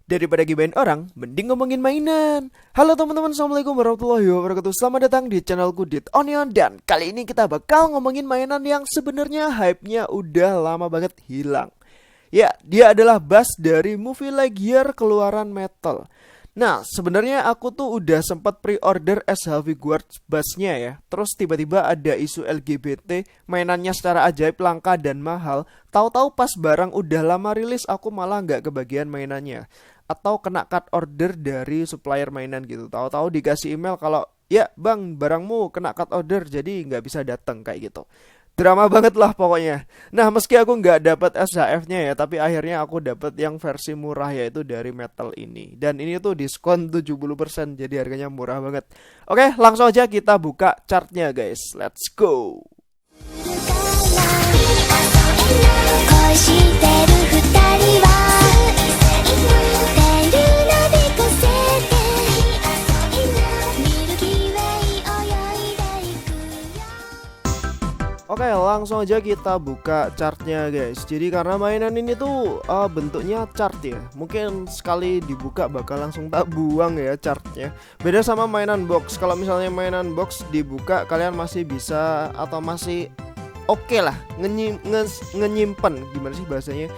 Daripada gibain orang, mending ngomongin mainan. Halo teman-teman, assalamualaikum warahmatullahi wabarakatuh. Selamat datang di channelku Dit Onion. Dan kali ini kita bakal ngomongin mainan yang sebenarnya hype-nya udah lama banget hilang. Ya, dia adalah bass dari Movie Lightyear keluaran Mattel. Nah, sebenarnya aku tuh udah sempat pre-order SH Figuarts bassnya ya. Terus tiba-tiba ada isu LGBT, mainannya secara ajaib langka dan mahal. Tahu-tahu pas barang udah lama rilis, aku malah nggak kebagian mainannya. Atau kena cut order dari supplier mainan gitu. Tahu-tahu dikasih email kalau ya bang, barangmu kena cut order jadi nggak bisa datang kayak gitu. Drama banget lah pokoknya. Nah, meski aku nggak dapat SHF-nya ya, tapi akhirnya aku dapat yang versi murah, yaitu dari Mattel ini. Dan ini tuh diskon 70%, jadi harganya murah banget. Oke, langsung aja kita buka chartnya guys. Let's go. Oke, langsung aja kita buka chartnya guys. Jadi karena mainan ini tuh bentuknya chart ya, mungkin sekali dibuka bakal langsung tak buang ya chartnya. Beda sama mainan box. Kalau misalnya mainan box dibuka, kalian masih bisa atau masih oke lah ngenyimpen, gimana sih bahasanya,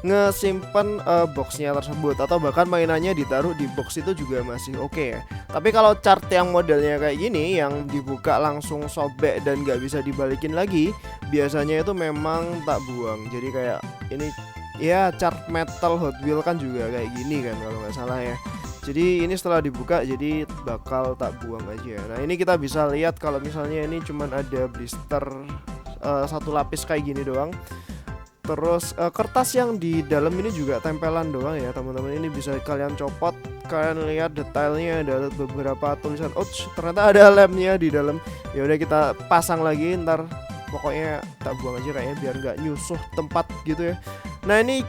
ngesimpen boxnya tersebut, atau bahkan mainannya ditaruh di box itu juga masih oke ya. Tapi kalau chart yang modelnya kayak gini, yang dibuka langsung sobek dan gak bisa dibalikin lagi, biasanya itu memang tak buang. Jadi kayak ini ya, chart Mattel Hot Wheels kan juga kayak gini kan kalau nggak salah ya. Jadi ini setelah dibuka jadi bakal tak buang aja. Nah, ini kita bisa lihat kalau misalnya ini cuman ada blister satu lapis kayak gini doang. Terus kertas yang di dalam ini juga tempelan doang ya teman-teman. Ini bisa kalian copot, kalian lihat detailnya, ada beberapa tulisan. Oh, ternyata ada lemnya di dalam. Ya udah kita pasang lagi, ntar pokoknya tak buang aja kayaknya biar nggak nyusuh tempat gitu ya. Nah, ini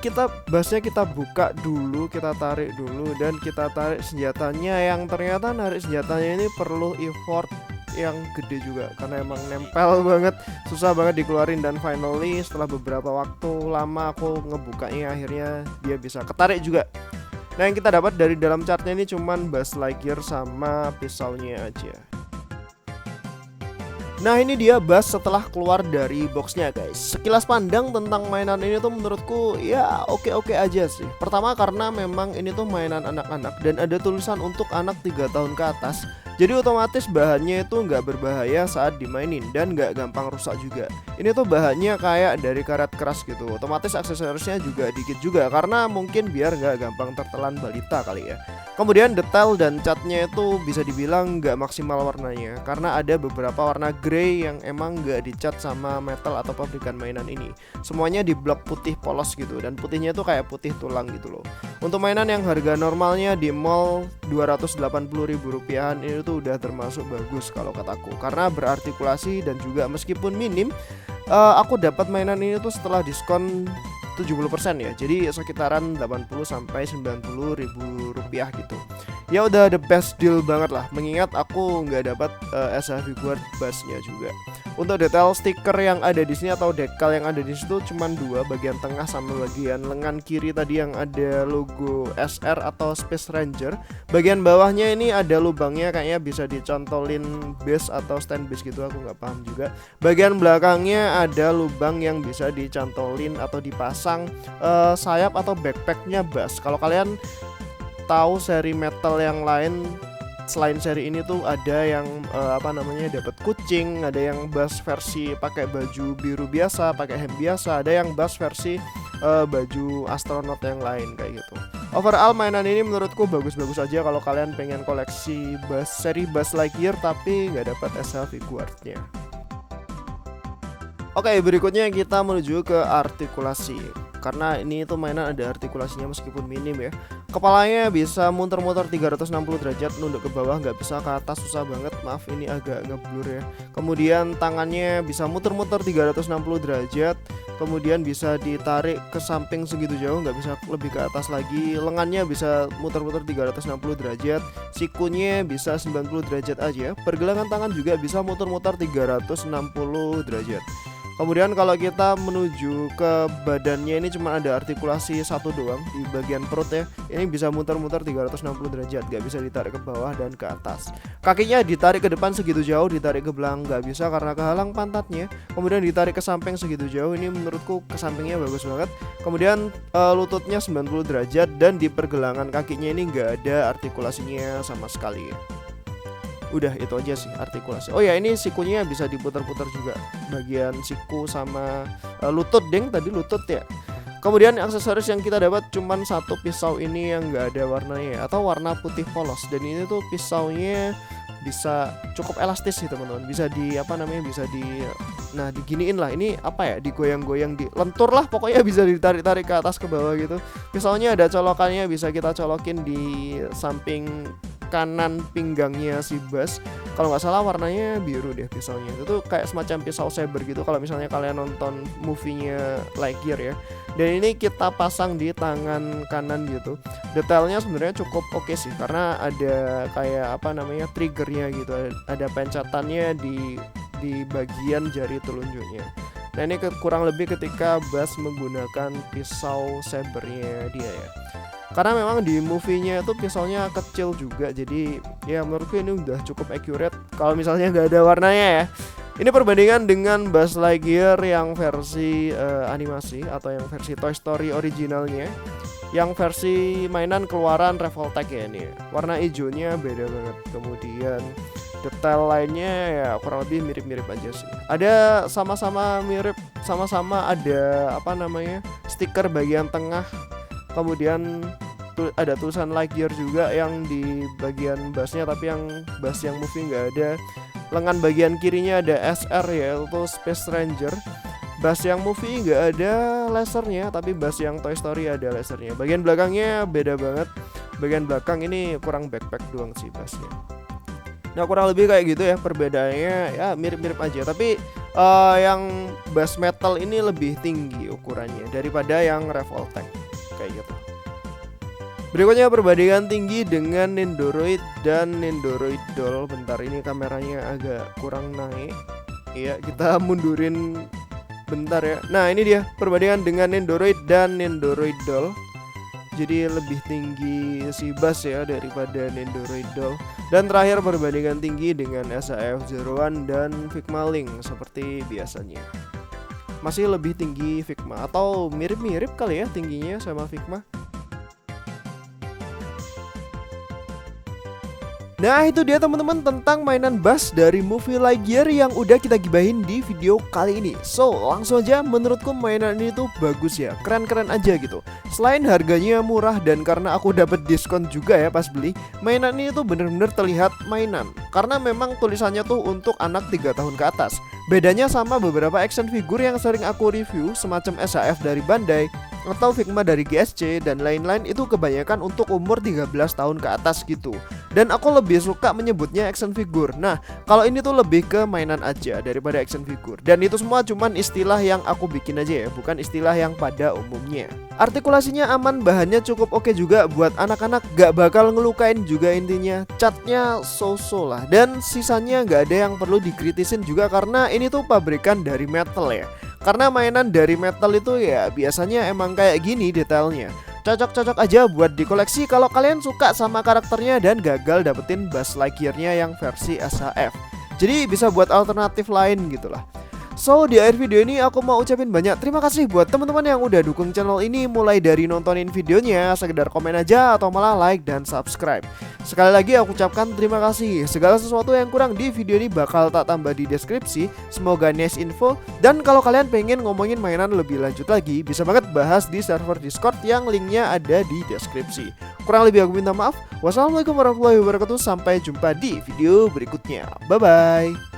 bassnya kita buka dulu, kita tarik dulu, dan kita tarik senjatanya, yang ternyata narik senjatanya ini perlu effort yang gede juga karena emang nempel banget, susah banget dikeluarin. Dan finally setelah beberapa waktu lama aku ngebukanya, akhirnya dia bisa ketarik juga. Nah, yang kita dapat dari dalam chartnya ini cuman Buzz Lightyear sama pisaunya aja. Nah, ini dia bass setelah keluar dari boxnya guys. Sekilas pandang tentang mainan ini tuh menurutku ya oke-oke aja sih. Pertama karena memang ini tuh mainan anak-anak dan ada tulisan untuk anak 3 tahun ke atas. Jadi otomatis bahannya itu nggak berbahaya saat dimainin dan nggak gampang rusak juga. Ini tuh bahannya kayak dari karet keras gitu. Otomatis aksesorisnya juga dikit juga karena mungkin biar nggak gampang tertelan balita kali ya. Kemudian detail dan catnya itu bisa dibilang nggak maksimal warnanya karena ada beberapa warna grey yang emang nggak dicat sama Mattel atau pabrikan mainan ini. Semuanya di blok putih polos gitu, dan putihnya tuh kayak putih tulang gitu loh. Untuk mainan yang harga normalnya di mall 280.000 rupiahan, ini tuh udah termasuk bagus kalau kataku karena berartikulasi dan juga meskipun minim, aku dapat mainan ini tuh setelah diskon 70% ya, jadi sekitaran 80-90 ribu rupiah gitu. Ya udah the best deal banget lah, mengingat aku nggak dapat SH Figuarts bassnya juga. Untuk detail stiker yang ada di sini atau dekal yang ada di situ cuman 2, bagian tengah sama bagian lengan kiri tadi yang ada logo SR atau Space Ranger. Bagian bawahnya ini ada lubangnya, kayaknya bisa dicantolin base atau stand base gitu, aku nggak paham juga. Bagian belakangnya ada lubang yang bisa dicantolin atau dipasang sayap atau backpacknya bass. Kalau kalian tahu seri Mattel yang lain selain seri ini tuh ada yang dapat kucing, ada yang bass versi pakai baju biru biasa, pakai hem biasa, ada yang bass versi baju astronot yang lain kayak gitu. Overall mainan ini menurutku bagus-bagus aja kalau kalian pengen koleksi seri Buzz Lightyear tapi nggak dapat SH Figuartsnya. Oke, berikutnya kita menuju ke artikulasi. Karena ini tuh mainan ada artikulasinya meskipun minim ya. Kepalanya bisa muter-muter 360 derajat, nunduk ke bawah, nggak bisa ke atas, susah banget. Maaf ini agak ngeblur ya. Kemudian tangannya bisa muter-muter 360 derajat. Kemudian bisa ditarik ke samping segitu jauh, nggak bisa lebih ke atas lagi. Lengannya bisa muter-muter 360 derajat. Sikunya bisa 90 derajat aja. Pergelangan tangan juga bisa muter-muter 360 derajat. Kemudian kalau kita menuju ke badannya ini cuma ada artikulasi satu doang di bagian perut ya. Ini bisa muter-muter 360 derajat, gak bisa ditarik ke bawah dan ke atas. Kakinya ditarik ke depan segitu jauh, ditarik ke belakang gak bisa karena kehalang pantatnya. Kemudian ditarik ke samping segitu jauh, ini menurutku ke sampingnya bagus banget. Kemudian lututnya 90 derajat dan di pergelangan kakinya ini gak ada artikulasinya sama sekali ya. Udah itu aja sih artikulasi. Oh ya, ini sikunya bisa diputar-putar juga, bagian siku sama lutut deng, tadi lutut ya. Kemudian aksesoris yang kita dapat cuman satu pisau ini yang enggak ada warnanya atau warna putih polos, dan ini tuh pisaunya bisa cukup elastis sih teman-teman, bisa di apa namanya, bisa di diginiin lah, ini apa ya, digoyang-goyang, dilentur lah pokoknya, bisa ditarik-tarik ke atas ke bawah gitu. Pisaunya ada colokannya, bisa kita colokin di samping kanan pinggangnya si Buzz. Kalau nggak salah warnanya biru deh pisaunya. Itu tuh kayak semacam pisau saber gitu kalau misalnya kalian nonton movie-nya Lightyear ya. Dan ini kita pasang di tangan kanan gitu. Detailnya sebenarnya cukup oke sih, karena ada kayak apa namanya, triggernya gitu. Ada pencetannya di bagian jari telunjuknya. Nah ini kurang lebih ketika Buzz menggunakan pisau sabernya dia ya. Karena memang di movie-nya itu pisaunya kecil juga, jadi ya menurutku ini udah cukup accurate kalau misalnya nggak ada warnanya ya. Ini perbandingan dengan Buzz Lightyear yang versi animasi atau yang versi Toy Story originalnya. Yang versi mainan keluaran Revoltech ya ini. Warna hijaunya beda banget. Kemudian detail lainnya ya kurang lebih mirip-mirip aja sih. Ada sama-sama mirip, sama-sama ada apa namanya, stiker bagian tengah. Kemudian ada tulisan Lightyear juga yang di bagian bassnya, tapi yang bass yang movie nggak ada. Lengan bagian kirinya ada SR ya, itu Space Ranger. Bass yang movie nggak ada lasernya, tapi bass yang Toy Story ada lasernya. Bagian belakangnya beda banget. Bagian belakang ini kurang backpack doang sih bassnya. Nah kurang lebih kayak gitu ya perbedaannya, ya mirip-mirip aja. Tapi yang bass metal ini lebih tinggi ukurannya daripada yang Revoltech kayak gitu. Berikutnya perbandingan tinggi dengan Nendoroid dan Nendoroid Doll. Bentar, ini kameranya agak kurang naik. Iya, kita mundurin bentar ya. Nah ini dia perbandingan dengan Nendoroid dan Nendoroid Doll. Jadi lebih tinggi si Buzz ya daripada Nendoroid Doll. Dan terakhir perbandingan tinggi dengan SAF-01 dan Figma Link seperti biasanya. Masih lebih tinggi Figma, atau mirip-mirip kali ya tingginya sama Figma. Nah itu dia teman-teman tentang mainan Buzz dari movie Lightyear yang udah kita gibahin di video kali ini. So langsung aja, menurutku mainan ini tuh bagus ya, keren-keren aja gitu. Selain harganya murah dan karena aku dapat diskon juga ya pas beli, mainan ini tuh bener-bener terlihat mainan. Karena memang tulisannya tuh untuk anak 3 tahun ke atas. Bedanya sama beberapa action figure yang sering aku review semacam SAF dari Bandai atau Figma dari GSC dan lain-lain, itu kebanyakan untuk umur 13 tahun ke atas gitu. Dan aku lebih suka menyebutnya action figure. Nah, kalau ini tuh lebih ke mainan aja daripada action figure. Dan itu semua cuman istilah yang aku bikin aja ya, bukan istilah yang pada umumnya. Artikulasinya aman, bahannya cukup oke juga buat anak-anak, gak bakal ngelukain juga intinya. Catnya so-so lah, dan sisanya gak ada yang perlu dikritisin juga karena ini tuh pabrikan dari metal ya. Karena mainan dari metal itu ya biasanya emang kayak gini detailnya. Cocok-cocok aja buat dikoleksi kalau kalian suka sama karakternya dan gagal dapetin Buzz Lightyear-nya yang versi SAF. Jadi bisa buat alternatif lain gitulah. So di akhir video ini aku mau ucapin banyak terima kasih buat teman-teman yang udah dukung channel ini, mulai dari nontonin videonya, sekedar komen aja, atau malah like dan subscribe. Sekali lagi aku ucapkan terima kasih. Segala sesuatu yang kurang di video ini bakal tak tambah di deskripsi. Semoga nice info. Dan kalau kalian pengen ngomongin mainan lebih lanjut lagi, bisa banget bahas di server Discord yang linknya ada di deskripsi. Kurang lebih aku minta maaf. Wassalamualaikum warahmatullahi wabarakatuh. Sampai jumpa di video berikutnya. Bye bye.